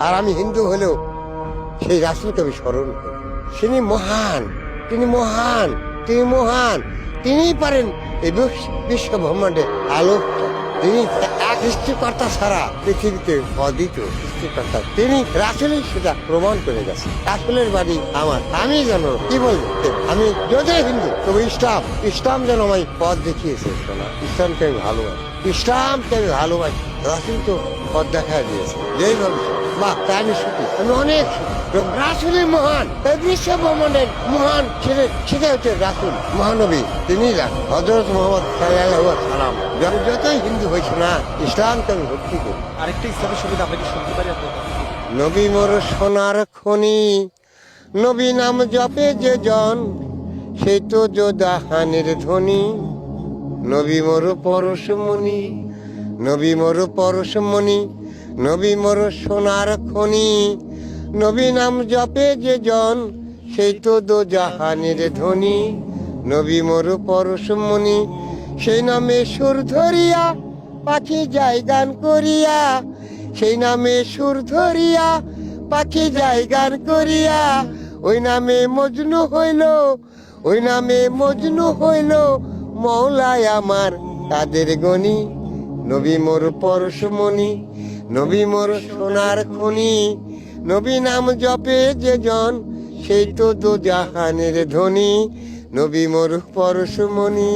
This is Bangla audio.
আর আমি হিন্দু হলেও সেই রাসূলকে আমি স্মরণ করি। তিনি মহান, তিনি মহান, তিনি মহান। তিনিই পারেন এই বিশ্ব ব্রহ্মাণ্ডে আলোক। তিনি এক সৃষ্টিকর্তা ছাড়া পৃথিবীতে অদ্বিতীয় সৃষ্টিকর্তা। তিনি রাসূলই সেটা প্রমাণ করে গেছে। রাসূলের বাণী আমার, আমি যেন কি বলবো, আমি যদি হিন্দু তবে ইসলাম যেন আমায় পথ দেখিয়েছে। শোনা, ইসলামকে আমি ভালোবাসি, ইসলামকে আমি ভালোবাসি। রাসূল তো পথ দেখা দিয়েছে যেইভাবে। বাহ, তাই আমি সুখী, আমি অনেক সুখী। রাসূলই মহান, এই বিশ্ব ব্রহ্মাণ্ডের মহান সেটা হচ্ছে রাসূল, মহানবী। তিনি হযরত মুহাম্মদ সাল্লাল্লাহু আলাইহি ওয়াসাল্লাম। আমি যতই হিন্দু হয়েছি না, ইসলামকে আমি ভক্তি করি। আরেকটা ইসলামের সুবিধা আমরা কি শুনতে পারি আপনার কাছে? নবী মোর সোনার খনি, নবী নাম জপে যে জন, সেই তো যোদাহানের ধ্বনি। নবী মোর পরশমণি, নবী মোর পরশমণি, নবী মোর সোনার খনি, নবী নাম জপে যে জন, সেই তো দোজাহানের ধ্বনি। নবী মোর পরশমণি, সেই নামে সুর ধরিয়া পাখি যায় গান করিয়া, সেই নামে সুর ধরিয়া পাখি যায় গান করিয়া। ওই নামে মজনু হইল, ওই নামে মজনু হইল মওলায় আমার কাদের গনি। নবী মোর পরশমণি, নবী মোর সোনার খনি, নবী নাম জপে যে জন, সেই তো দোজাহানের ধ্বনি। নবী মোর পরশমণি।